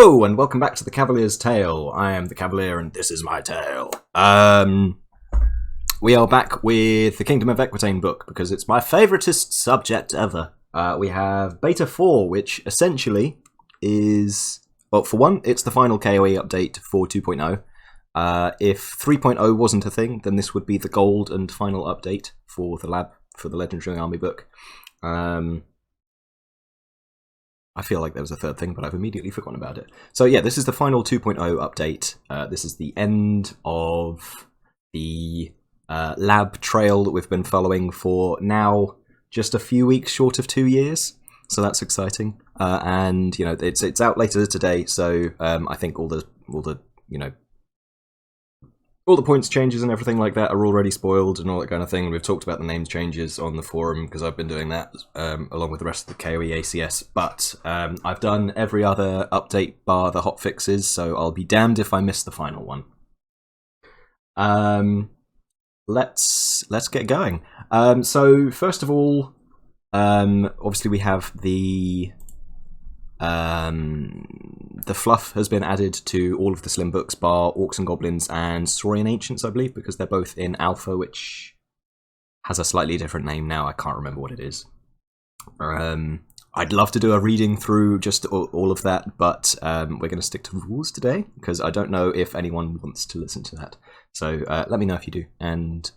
Hello, and welcome back to the Cavalier's Tale. I am the Cavalier, and this is my tale. We are back with the Kingdom of Equitaine book, because it's my favouriteest subject ever. We have Beta 4, which essentially is... Well, for one, it's the final KoE update for 2.0. If 3.0 wasn't a thing, then this would be the gold and final update for the lab, for the Legendary Army book. I feel like there was a third thing, but I've immediately forgotten about it. So yeah, this is the final 2.0 update. This is the end of the lab trail that we've been following for now just a few weeks short of 2 years. So that's exciting. And you know, it's out later today. So I think all the points changes and everything like that are already spoiled and all that kind of thing. We've talked about the names changes on the forum because I've been doing that along with the rest of the KoE ACS. But I've done every other update bar the hotfixes, so I'll be damned if I miss the final one. Let's get going. So first of all, obviously we have the fluff has been added to all of the Slim books, bar Orcs and Goblins and Saurian Ancients, I believe, because they're both in Alpha, which has a slightly different name now. I can't remember what it is. I'd love to do a reading through just all of that, but we're going to stick to rules today, because I don't know if anyone wants to listen to that. So let me know if you do, and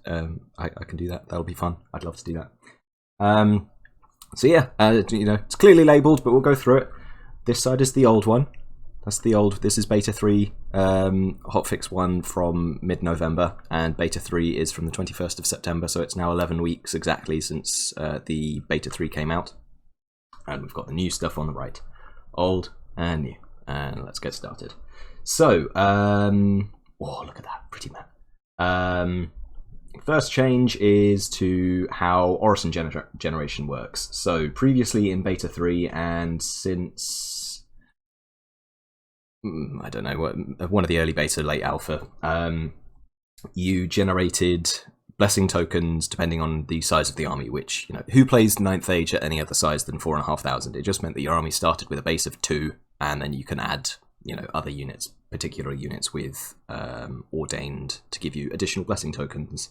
I can do that. That'll be fun. I'd love to do that. So yeah, you know, it's clearly labelled, but we'll go through it. This side is the old one. That's the old. This is Beta 3, hotfix 1 from mid-November, and Beta 3 is from the 21st of September, so it's now 11 weeks exactly since the Beta 3 came out. And we've got the new stuff on the right. Old and new. And let's get started. So, oh, look at that. Pretty man. First change is to how Orison Generation works. So previously in Beta 3 and since, I don't know, one of the early beta, late alpha, you generated blessing tokens depending on the size of the army, which, you know, who plays 9th Age at any other size than 4,500? It just meant that your army started with a base of 2, and then you can add, you know, other units, particular units with ordained to give you additional blessing tokens.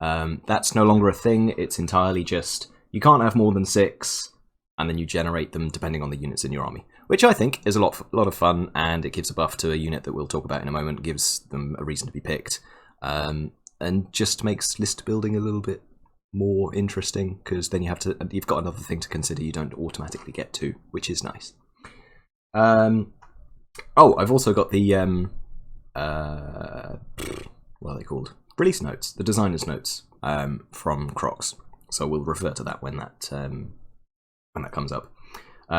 That's no longer a thing. It's entirely just you can't have more than 6, and then you generate them depending on the units in your army, which I think is a lot of fun, and it gives a buff to a unit that we'll talk about in a moment, gives them a reason to be picked, and just makes list building a little bit more interesting, because then you've got another thing to consider you don't automatically get to, which is nice. Oh, I've also got the what are they called? Release notes, the designer's notes from Crocs. So we'll refer to that when that comes up.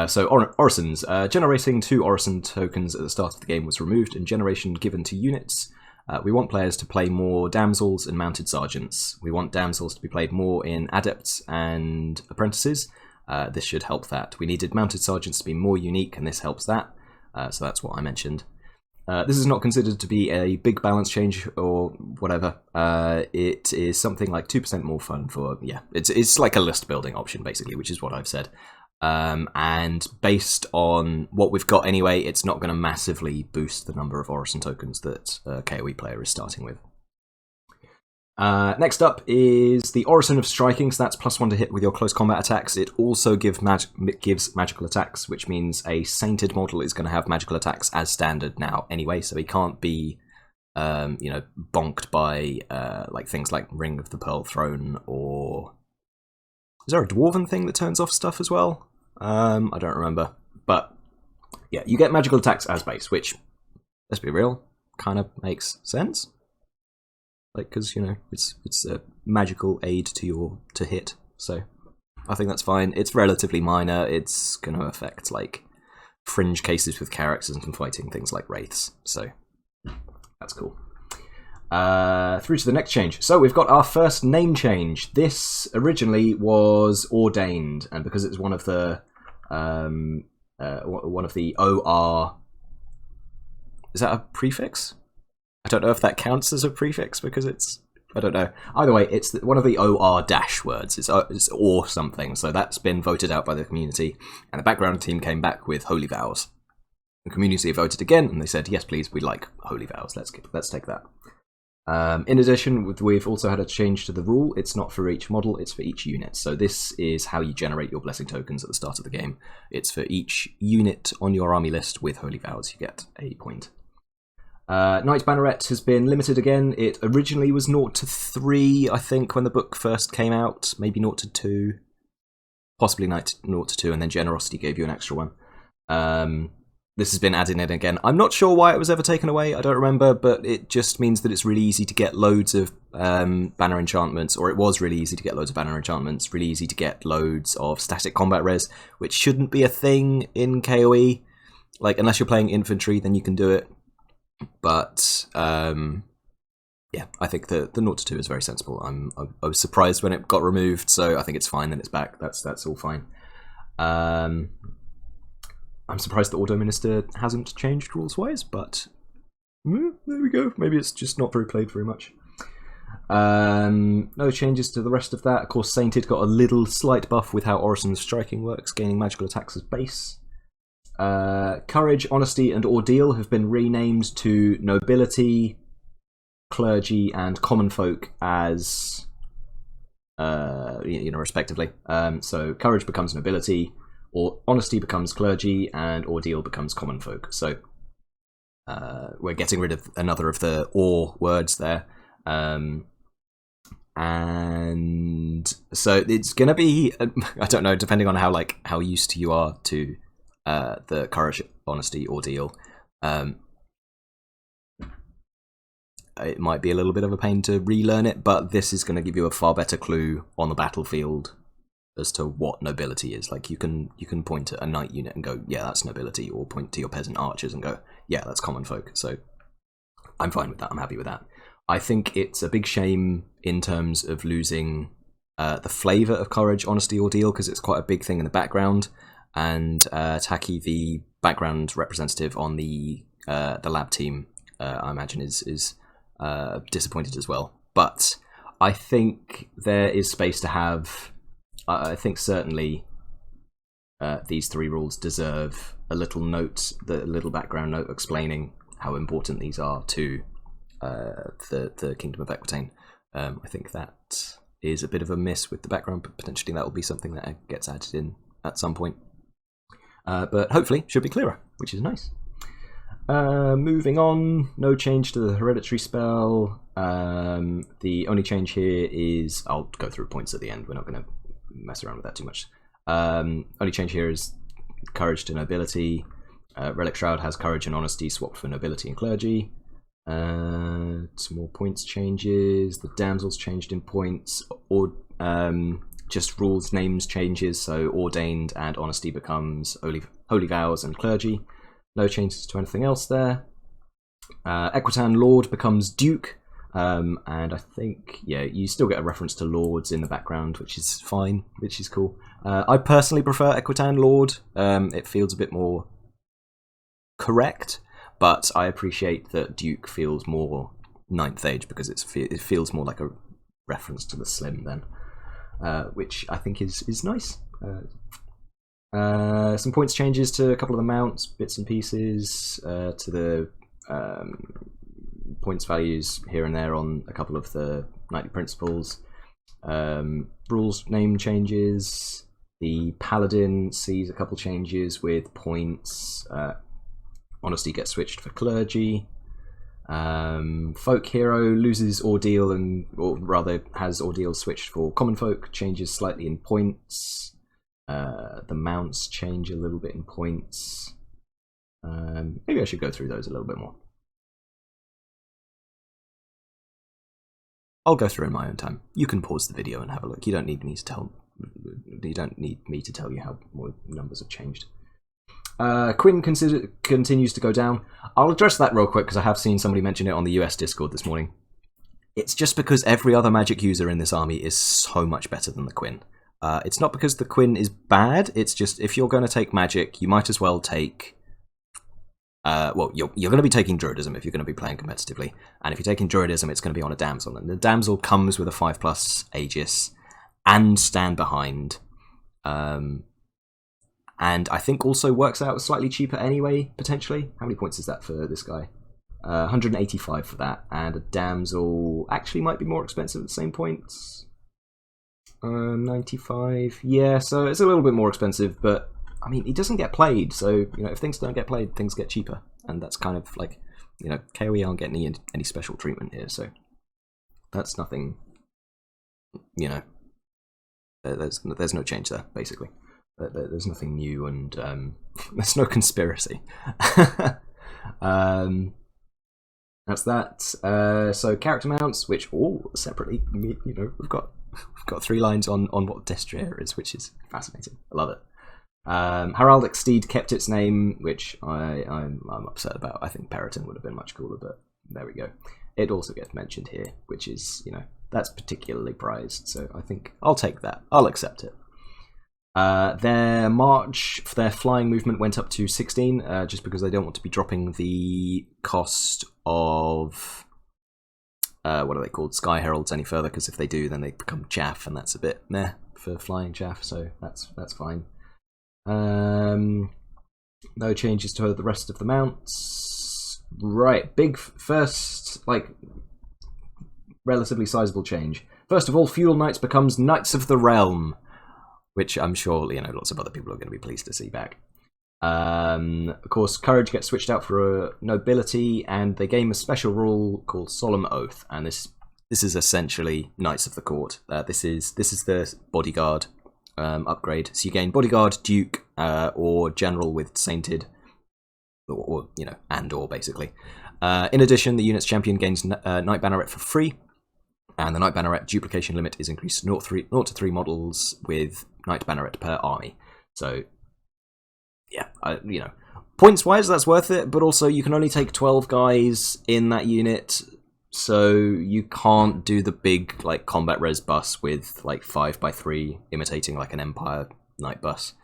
So Orisons. Generating 2 Orison tokens at the start of the game was removed, and generation given to units. We want players to play more damsels and mounted sergeants. We want damsels to be played more in adepts and apprentices. This should help that. We needed mounted sergeants to be more unique, and this helps that. So that's what I mentioned. This is not considered to be a big balance change or whatever. It is something like 2% more fun for, yeah, it's like a list building option basically, which is what I've said. And based on what we've got anyway, it's not going to massively boost the number of Orison tokens that a KoE player is starting with. Next up is the Orison of Striking, so that's +1 to hit with your close combat attacks. It also gives magical attacks, which means a Sainted model is going to have magical attacks as standard now anyway, so he can't be you know, bonked by like things like Ring of the Pearl Throne, or is there a Dwarven thing that turns off stuff as well? I don't remember, but yeah, you get magical attacks as base, which, let's be real, kind of makes sense. Like, because, you know, it's a magical aid to hit, so I think that's fine. It's relatively minor. It's going to affect like fringe cases with characters and fighting things like wraiths, so that's cool. Through to the next change. So we've got our first name change. This originally was ordained, and because it's one of the OR, is that a prefix? I don't know if that counts as a prefix because it's, I don't know. Either way, it's one of the OR dash words. It's or something. So that's been voted out by the community, and the background team came back with Holy Vows. The community voted again, and they said, yes, please, we like Holy Vows. Let's take that. In addition, we've also had a change to the rule. It's not for each model, it's for each unit. So this is how you generate your blessing tokens at the start of the game. It's for each unit on your army list with Holy Vows. You get a point. Knight Banneret has been limited again. It originally was 0 to 3, I think, when the book first came out. Maybe 0 to 2. Possibly 0 to 2, and then Generosity gave you an extra one. This has been added in again. I'm not sure why it was ever taken away, I don't remember, but it just means that it's really easy to get loads of banner enchantments, or it was really easy to get loads of banner enchantments, really easy to get loads of static combat res, which shouldn't be a thing in KoE. Like, unless you're playing infantry, then you can do it. But, yeah, I think the 0 to 2 is very sensible. I was surprised when it got removed, so I think it's fine that it's back. That's all fine. I'm surprised the Ordo Minister hasn't changed rules-wise, but there we go. Maybe it's just not very played very much. No changes to the rest of that. Of course, Sainted got a little slight buff with how Orison's striking works, gaining magical attacks as base. Courage, Honesty, and Ordeal have been renamed to Nobility, Clergy, and Common Folk as, respectively. So Courage becomes Nobility, or Honesty becomes Clergy, and Ordeal becomes Common Folk. So we're getting rid of another of the or words there. And so it's going to be, I don't know, depending on how used you are to the Courage, Honesty, Ordeal, it might be a little bit of a pain to relearn it, but this is going to give you a far better clue on the battlefield as to what nobility is. Like, you can point at a knight unit and go, yeah, that's nobility, or point to your peasant archers and go, yeah, that's common folk. So I'm fine with that. I'm happy with that. I think it's a big shame in terms of losing the flavour of Courage, Honesty, Ordeal, because it's quite a big thing in the background, and Taki, the background representative on the lab team, I imagine is disappointed as well. But I think there is space to have. I think certainly these three rules deserve a little note, the little background note explaining how important these are to the Kingdom of Aquitaine. I think that is a bit of a miss with the background, but potentially that will be something that gets added in at some point. But hopefully should be clearer, which is nice. Moving on, no change to the hereditary spell. The only change here is, I'll go through points at the end, we're not going to mess around with that too much. Only change here is Courage to Nobility. Relic Shroud has Courage and Honesty swapped for Nobility and Clergy. Some more points changes. The Damsels changed in points, or just rules names changes, so Ordained and Honesty becomes Holy Vows and Clergy. No changes to anything else there. Aquitaine Lord becomes Duke, and I think, yeah, you still get a reference to Lords in the background, which is fine, which is cool. I personally prefer Aquitaine Lord. It feels a bit more correct, but I appreciate that Duke feels more 9th Age because it feels more like a reference to the Slim then, which I think is nice. Some points changes to a couple of the mounts, bits and pieces, to the points values here and there on a couple of the knightly principles. Rules name changes. The Paladin sees a couple changes with points. Honesty gets switched for Clergy. Folk Hero loses Ordeal, or rather has Ordeal switched for Common Folk, changes slightly in points. The mounts change a little bit in points. Maybe I should go through those a little bit more. I'll go through in my own time. You can pause the video and have a look. You don't need me to tell you how more numbers have changed. Quinn continues to go down. I'll address that real quick because I have seen somebody mention it on the US Discord this morning. It's just because every other magic user in this army is so much better than the Quinn. It's not because the Quinn is bad, it's just if you're going to take magic, you might as well take... well, you're going to be taking Druidism if you're going to be playing competitively, and if you're taking Druidism, it's going to be on a Damsel, and the Damsel comes with a 5+ Aegis and Stand Behind, and I think also works out slightly cheaper anyway, potentially. How many points is that for this guy? 185 for that, and a damsel actually might be more expensive at the same points. 95, yeah, so it's a little bit more expensive, but I mean, he doesn't get played, so if things don't get played, things get cheaper, and that's kind of like, KoE aren't getting any special treatment here, so that's nothing. There's no change there, basically. There's nothing new, and there's no conspiracy. That's that. So character mounts, which all separately, we've got 3 lines on what Destrier is, which is fascinating. I love it. Heraldic Steed kept its name, which I'm upset about. I think Periton would have been much cooler, but there we go. It also gets mentioned here, which is, that's particularly prized, so I think I'll take that. I'll accept it. Their march, their flying movement went up to 16, just because they don't want to be dropping the cost of, what are they called, Sky Heralds any further, because if they do, then they become chaff, and that's a bit meh for flying chaff, so that's fine. No changes to the rest of the mounts. Right, big first, relatively sizable change. First of all, Fuel Knights becomes Knights of the Realm, which I'm sure lots of other people are going to be pleased to see back. Of course, Courage gets switched out for a nobility, and they gain a special rule called Solemn Oath, and this is essentially Knights of the Court. This is the bodyguard upgrade. So you gain bodyguard, duke, or general with sainted, or basically. In addition, the unit's champion gains Knight Banneret for free, and the Knight Banneret duplication limit is increased to 0 to 3 models with Knight Banneret per army. So, yeah, points wise, that's worth it, but also you can only take 12 guys in that unit, so you can't do the big combat res bus with 5x3 imitating an Empire Knight bus.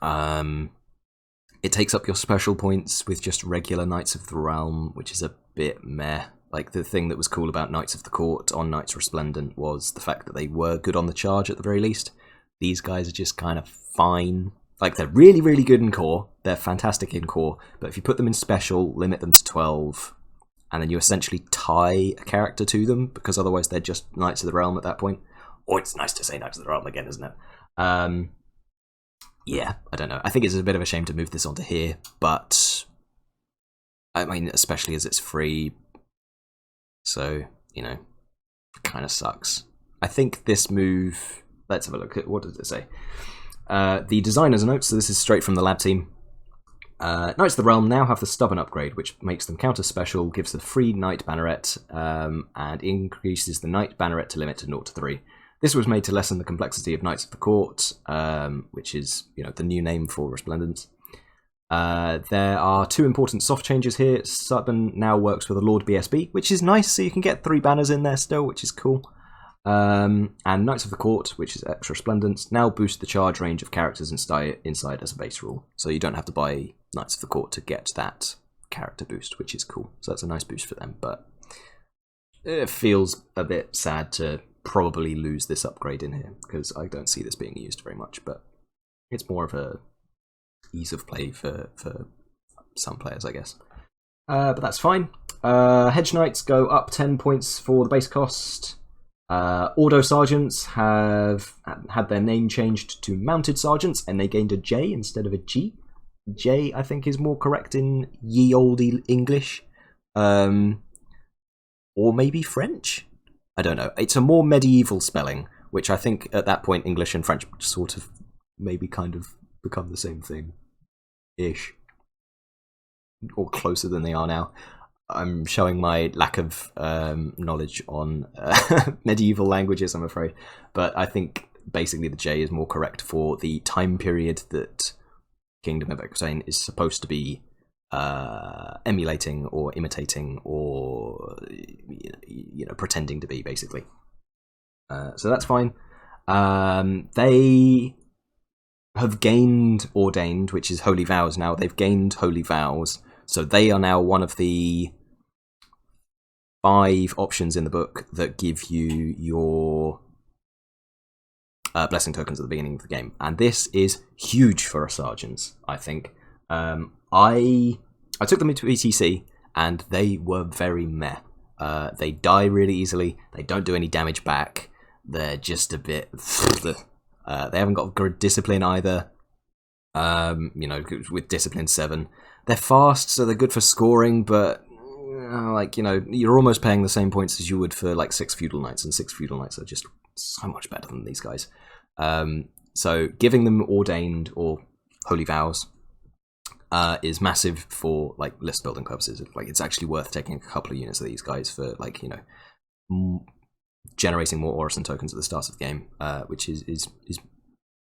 It takes up your special points with just regular Knights of the Realm, which is a bit meh. The thing that was cool about Knights of the Court on Knights Resplendent was the fact that they were good on the charge at the very least. These guys are just kind of fine. They're really, really good in core. They're fantastic in core. But if you put them in special, limit them to 12, and then you essentially tie a character to them, because otherwise they're just Knights of the Realm at that point. Or it's nice to say Knights of the Realm again, isn't it? Yeah, I don't know. I think it's a bit of a shame to move this onto here, but I mean, especially as it's free, so, kind of sucks. I think this move, let's have a look at, what does it say? The designer's notes, so this is straight from the lab team. Knights of the Realm now have the Stubborn upgrade, which makes them counter special, gives the free Knight Banneret, and increases the Knight Banneret to limit to 0 to 3. This was made to lessen the complexity of Knights of the Court, which is, the new name for Resplendent. There are 2 important soft changes here. Stubborn now works with a Lord BSB, which is nice, so you can get 3 banners in there still, which is cool. And Knights of the Court, which is extra Resplendent, now boost the charge range of characters inside as a base rule. So you don't have to buy Knights of the Court to get that character boost, which is cool. So that's a nice boost for them, but it feels a bit sad to probably lose this upgrade in here, because I don't see this being used very much, but it's more of a ease of play for some players, I guess. But that's fine. Hedge Knights go up 10 points for the base cost. Ordo Sergeants have had their name changed to Mounted Sergeants, and they gained a J instead of a G. J, I think, is more correct in ye olde English. Or maybe French? I don't know. It's a more medieval spelling, which I think at that point English and French sort of maybe kind of become the same thing-ish. Or closer than they are now. I'm showing my lack of knowledge on medieval languages, I'm afraid. But I think basically the J is more correct for the time period that Kingdom of Aquitaine is supposed to be emulating or imitating or pretending to be, basically. So that's fine. They have gained Ordained, which is Holy Vows now. They've gained Holy Vows, so they are now one of the 5 options in the book that give you your blessing tokens at the beginning of the game, and this is huge for our sergeants. I think I took them into ETC, and they were very meh. They die really easily. They don't do any damage back. They're just a bit. They haven't got good discipline either. With discipline 7, they're fast, so they're good for scoring, but you're almost paying the same points as you would for like 6 feudal knights, and 6 feudal knights are just so much better than these guys. So giving them ordained or holy vows is massive for like list building purposes. Like, it's actually worth taking a couple of units of these guys for like generating more Orison tokens at the start of the game, which is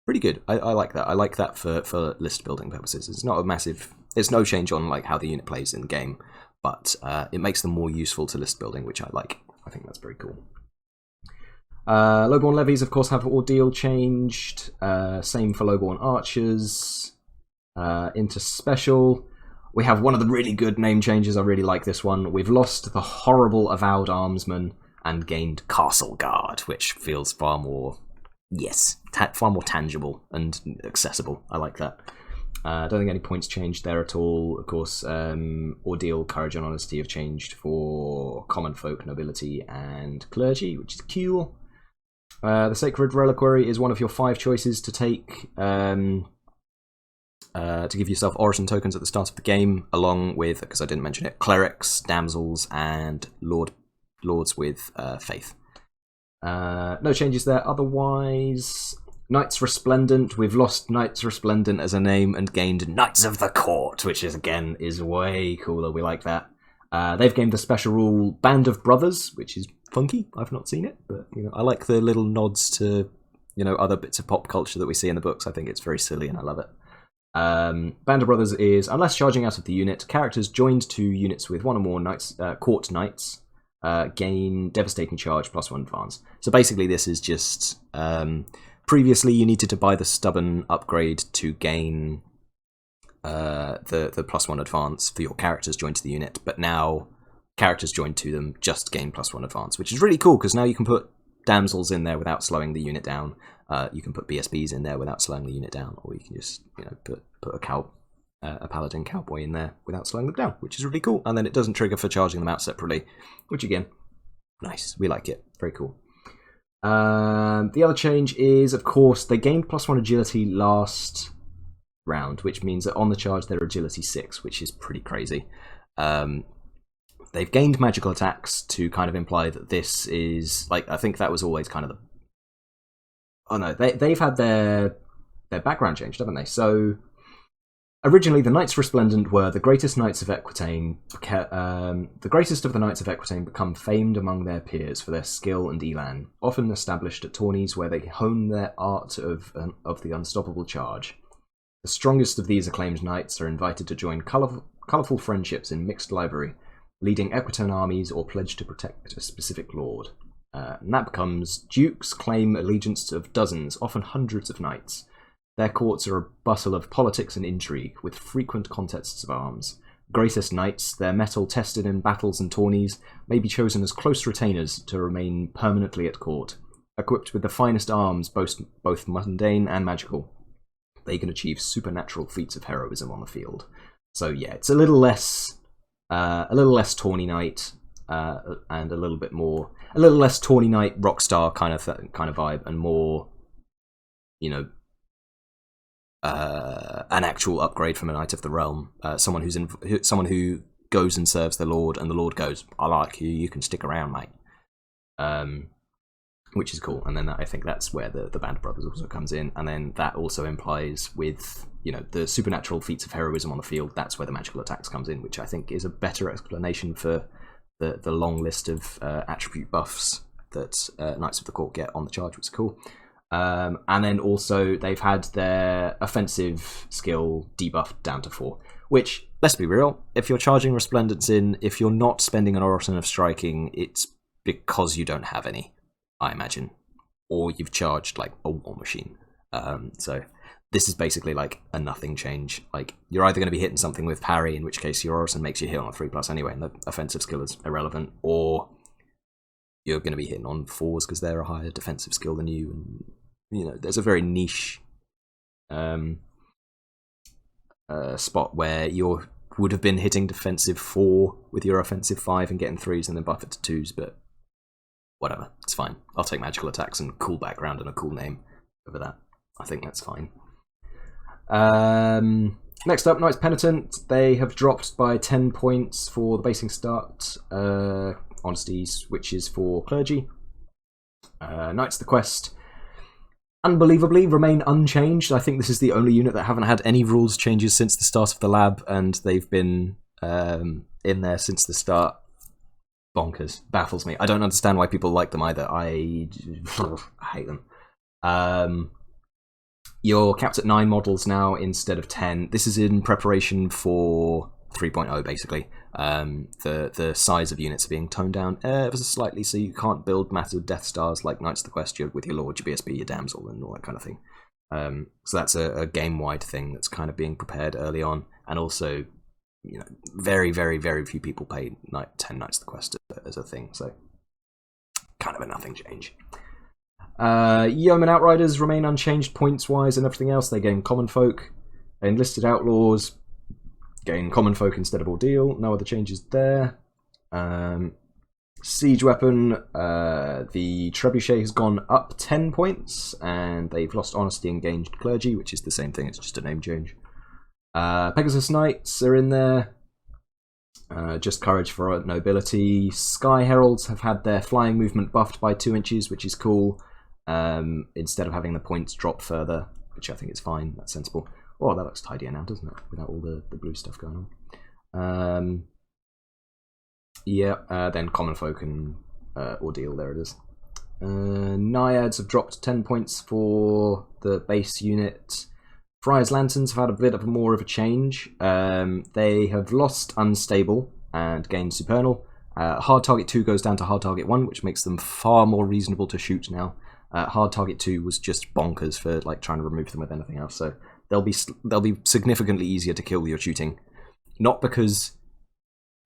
pretty good. I like that. I like that for list building purposes. It's not a massive. It's no change on like how the unit plays in the game, but it makes them more useful to list building, which I like. I think that's very cool. Lowborn Levies, of course, have Ordeal changed. Same for Lowborn Archers. Into Special, we have one of the really good name changes. I really like this one. We've lost the horrible Avowed Armsman and gained Castle Guard, which feels far more, far more tangible and accessible. I like that. I don't think any points changed there at all. Of course, Ordeal, Courage and Honesty have changed for Common Folk, Nobility and Clergy, which is cool. The Sacred Reliquary is one of your 5 choices to take to give yourself Orison tokens at the start of the game, along with, because I didn't mention it, Clerics, Damsels, and Lords with Faith. No changes there otherwise. Knights Resplendent, we've lost Knights Resplendent as a name and gained Knights of the Court, which is way cooler. We like that. They've gained the special rule Band of Brothers, which is funky. I've not seen it, but I like the little nods to other bits of pop culture that we see in the books. I think it's very silly and I love it. Band of Brothers is, unless charging out of the unit, characters joined to units with 1 or more knights, court knights gain Devastating Charge +1 advance. So basically this is just, previously you needed to buy the Stubborn upgrade to gain the +1 advance for your characters joined to the unit, but now characters joined to them just gain +1 advance, which is really cool because now you can put Damsels in there without slowing the unit down. You can put BSBs in there without slowing the unit down, or you can just put a paladin cowboy in there without slowing them down, which is really cool. And then it doesn't trigger for charging them out separately, which again, nice. We like it. Very cool. The other change is, of course, they gained +1 agility last round, which means that on the charge they're agility 6, which is pretty crazy. They've gained magical attacks to kind of imply that this is like, I think that was always kind of the. Oh no, they've had their background changed, haven't they? So originally the Knights Resplendent were the greatest Knights of Equitaine. The greatest of the Knights of Equitaine become famed among their peers for their skill and elan, often established at tourneys where they hone their art of the unstoppable charge. The strongest of these acclaimed knights are invited to join colourful friendships in mixed livery, leading Equitaine armies or pledged to protect a specific lord. And that becomes dukes claim allegiance of dozens, often hundreds of knights. Their courts are a bustle of politics and intrigue, with frequent contests of arms. Greatest knights, their mettle tested in battles and tourneys, may be chosen as close retainers to remain permanently at court. Equipped with the finest arms, both mundane and magical, they can achieve supernatural feats of heroism on the field. So yeah, it's a little less tawny knight, and a little less tawny knight rockstar kind of vibe, and more, an actual upgrade from a Knight of the Realm. Someone who goes and serves the Lord, and the Lord goes, "I like you. You can stick around, mate." Which is cool. And then I think that's where the Band of Brothers also comes in, and then that also implies with the supernatural feats of heroism on the field. That's where the magical attacks comes in, which I think is a better explanation for the long list of attribute buffs that Knights of the Court get on the charge, which is cool. And then also they've had their offensive skill debuffed down to 4, which, let's be real, if you're charging Resplendence in, if you're not spending an Orison of Striking, it's because you don't have any, I imagine, or you've charged like a War Machine. So this is basically like a nothing change. Like, you're either going to be hitting something with parry, in which case your Orison makes you hit on a 3+ anyway, and the offensive skill is irrelevant, or you're going to be hitting on 4s because they're a higher defensive skill than you, and there's a very niche spot where you would have been hitting defensive 4 with your offensive 5 and getting 3s and then buff it to 2s, but whatever, it's fine. I'll take magical attacks and cool background and a cool name over that. I think that's fine. Next up, Knights Penitent. They have dropped by 10 points for the basing start. Honesty switches for Clergy. Knights of the Quest, unbelievably, remain unchanged. I think this is the only unit that haven't had any rules changes since the start of the lab, and they've been in there since the start. Bonkers. Baffles me. I don't understand why people like them either. I hate them. You're capped at 9 models now instead of 10. This is in preparation for 3.0, basically. The size of units are being toned down ever so slightly, so you can't build massive Death Stars like Knights of the Quest with your Lord, your BSB, your Damsel, and all that kind of thing. So that's a game-wide thing that's kind of being prepared early on, and also, very, very, very few people pay 10 Knights of the Quest as a thing, so kind of a nothing change. Yeoman Outriders remain unchanged points-wise and everything else. They gain Common Folk. Enlisted Outlaws gain Common Folk instead of Ordeal. No other changes there. Siege Weapon, the Trebuchet has gone up 10 points, and they've lost Honesty and gained Clergy, which is the same thing, it's just a name change. Pegasus Knights are in there. Just Courage for Nobility. Sky Heralds have had their flying movement buffed by 2 inches, which is cool. Instead of having the points drop further, which I think is fine, that's sensible. Oh, that looks tidier now, doesn't it? Without all the blue stuff going on. Then Common Folk and Ordeal, there it is. Naiads have dropped 10 points for the base unit. Fri Lanterns have had a bit more of a change. They have lost Unstable and gained Supernal. Hard Target 2 goes down to Hard Target 1, which makes them far more reasonable to shoot now. Hard Target 2 was just bonkers for trying to remove them with anything else, so they'll be significantly easier to kill with your shooting. Not because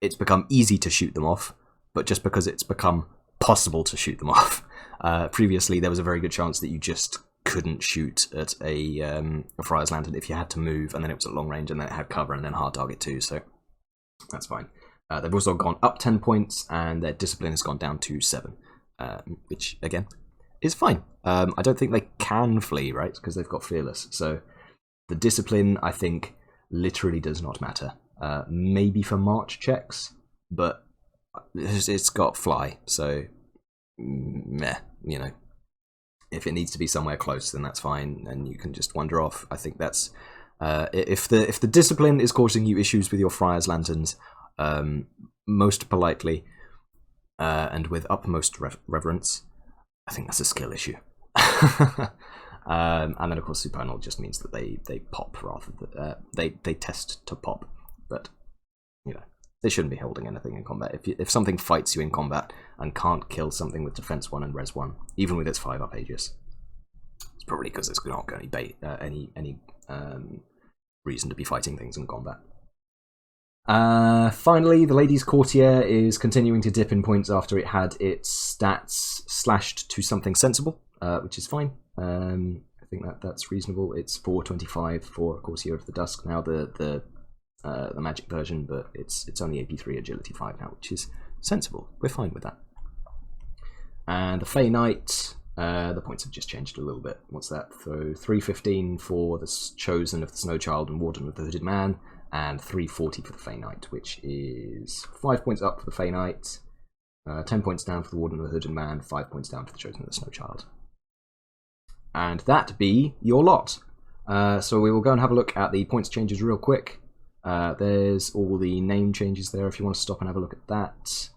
it's become easy to shoot them off, but just because it's become possible to shoot them off. Previously, there was a very good chance that you just couldn't shoot at a Friar's Lantern if you had to move, and then it was at long range, and then it had cover, and then Hard Target 2, so that's fine. They've also gone up 10 points, and their Discipline has gone down to 7, which, again, is fine. I don't think they can flee, right, because they've got Fearless, so the Discipline, I think, literally does not matter. Maybe for March checks, but it's got Fly, so meh, if it needs to be somewhere close, then that's fine, and you can just wander off. I think that's if the Discipline is causing you issues with your Friar's Lanterns, most politely and with utmost reverence, I think that's a skill issue. And then of course Supernal just means that they pop rather than they test to pop, but they shouldn't be holding anything in combat. If something fights you in combat and can't kill something with defense 1 and res 1, even with its 5-up Aegis, it's probably because it's not going to be any reason to be fighting things in combat. Finally, the Lady's Courtier is continuing to dip in points after it had its stats slashed to something sensible, which is fine. I think that's reasonable. It's 425 for Courtier of the Dusk now, the magic version, but it's only AP3 Agility 5 now, which is sensible. We're fine with that. And the Fey Knight, the points have just changed a little bit. What's that? So 315 for the Chosen of the Snow Child and Warden of the Hooded Man, and 340 for the Fey Knight, which is 5 points up for the Fey Knight, 10 points down for the Warden of the Hooded Man, 5 points down for the Chosen of the Snow Child. And that be your lot. So we will go and have a look at the points changes real quick. There's all the name changes there if you want to stop and have a look at that.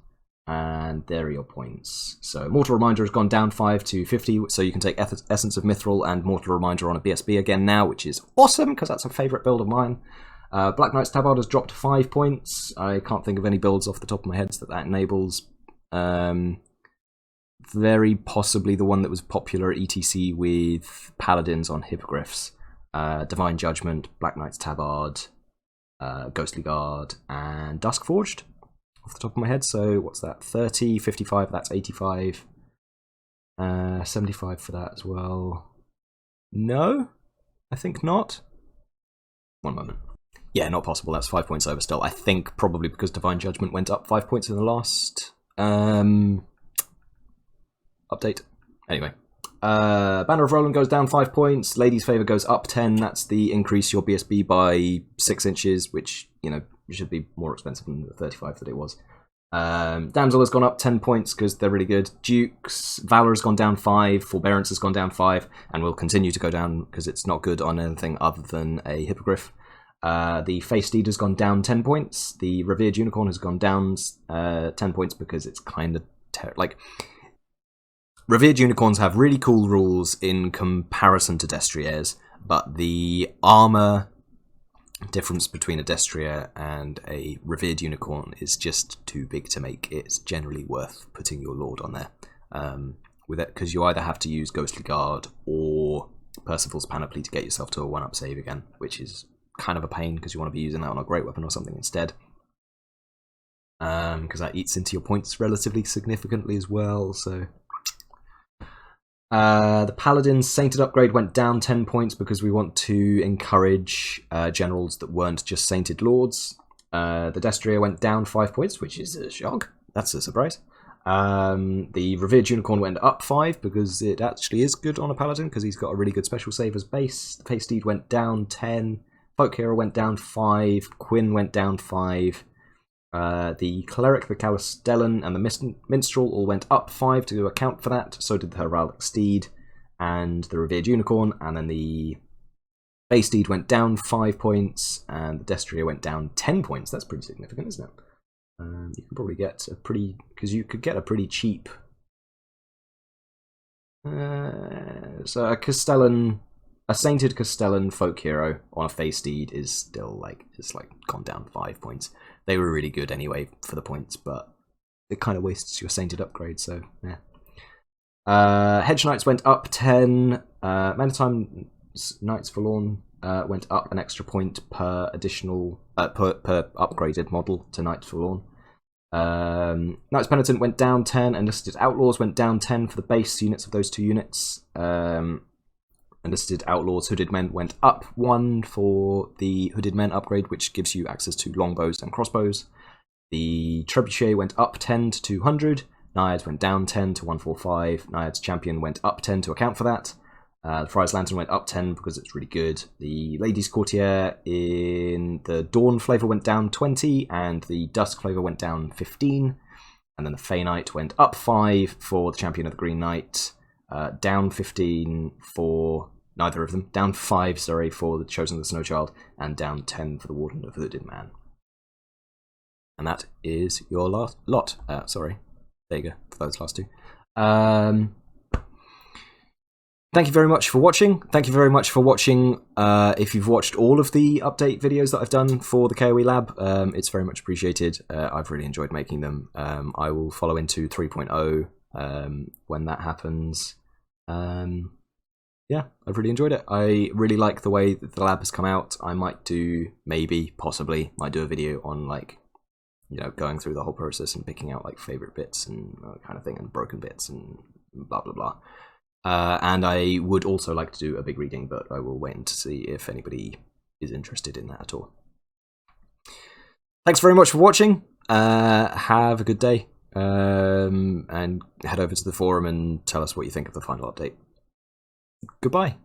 And there are your points. So Mortal Reminder has gone down 5 to 50, so you can take Essence of Mithril and Mortal Reminder on a BSB again now, which is awesome, because that's a favourite build of mine. Black Knight's Tabard has dropped 5 points. I can't think of any builds off the top of my head that enables. Very possibly the one that was popular at ETC with Paladins on Hippogriffs. Divine Judgment, Black Knight's Tabard, Ghostly Guard, and Duskforged off the top of my head. So what's that? 30, 55, that's 85. 75 for that as well. No, I think not. One moment. Yeah, not possible. That's 5 points over still. I think probably because Divine Judgment went up 5 points in the last update. Anyway. Banner of Roland goes down 5 points. Lady's Favour goes up 10. That's the increase your BSB by 6 inches, which, you know, should be more expensive than the 35 that it was. Damsel has gone up 10 points because they're really good. Dukes, Valor has gone down 5. Forbearance has gone down 5, and will continue to go down because it's not good on anything other than a Hippogriff. The Face Steed has gone down 10 points. The Revered Unicorn has gone down 10 points because it's kind of like... Revered Unicorns have really cool rules in comparison to Destriers, but the armor difference between a Destrier and a Revered Unicorn is just too big to make it generally worth putting your Lord on there. With it, because you either have to use Ghostly Guard or Percival's Panoply to get yourself to a 1-up save again, which is kind of a pain because you want to be using that on a Great Weapon or something instead. Because that eats into your points relatively significantly as well, so... the Paladin's Sainted upgrade went down 10 points because we want to encourage generals that weren't just Sainted Lords. The Destrier went down 5 points, which is a shock. That's a surprise. The Revered Unicorn went up 5 because it actually is good on a Paladin because he's got a really good special save as base. The Face Steed went down 10. Folk Hero went down 5. Quinn went down 5. The Cleric, the Castellan, and the Minstrel all went up 5 to account for that. So did the Heraldic Steed and the Revered Unicorn. And then the Face Steed went down 5 points, and the Destrier went down 10 points. That's pretty significant, isn't it? You can probably get a pretty... because you could get a pretty cheap... so a Castellan... a Sainted Castellan Folk Hero on a Face Steed is still like... it's like gone down 5 points. They were really good anyway for the points, but it kind of wastes your Sainted upgrade, so yeah. Hedge Knights went up 10. Manatime Knights Forlorn went up an extra point per additional per upgraded model to Knights Forlorn. Knights Penitent went down 10, and Enlisted Outlaws went down 10 for the base units of those two units. Enlisted Outlaws Hooded Men went up 1 for the Hooded Men upgrade, which gives you access to longbows and crossbows. The Trebuchet went up 10 to 200. Naiads went down 10 to 145. Naiads Champion went up 10 to account for that. The Fri Lantern went up 10 because it's really good. The Ladies Courtier in the Dawn flavour went down 20, and the Dusk flavour went down 15. And then the Fey Knight went up 5 for the Champion of the Green Knight, down 15 for neither of them, down 5, sorry, for the Chosen of the Snow Child, and down 10 for the Warden of the Hooded Man. And that is your last lot. Sorry, there you go, for those last two. Thank you very much for watching. Thank you very much for watching. If you've watched all of the update videos that I've done for the KoE Lab, it's very much appreciated. I've really enjoyed making them. I will follow into 3.0 when that happens. Yeah, I've really enjoyed it. I really like the way that the lab has come out. I might do, might do a video on, like, you know, going through the whole process and picking out like favorite bits and kind of thing, and broken bits and blah blah blah. And I would also like to do a big reading, but I will wait to see if anybody is interested in that at all. Thanks very much for watching. Have a good day, and head over to the forum and tell us what you think of the final update. Goodbye.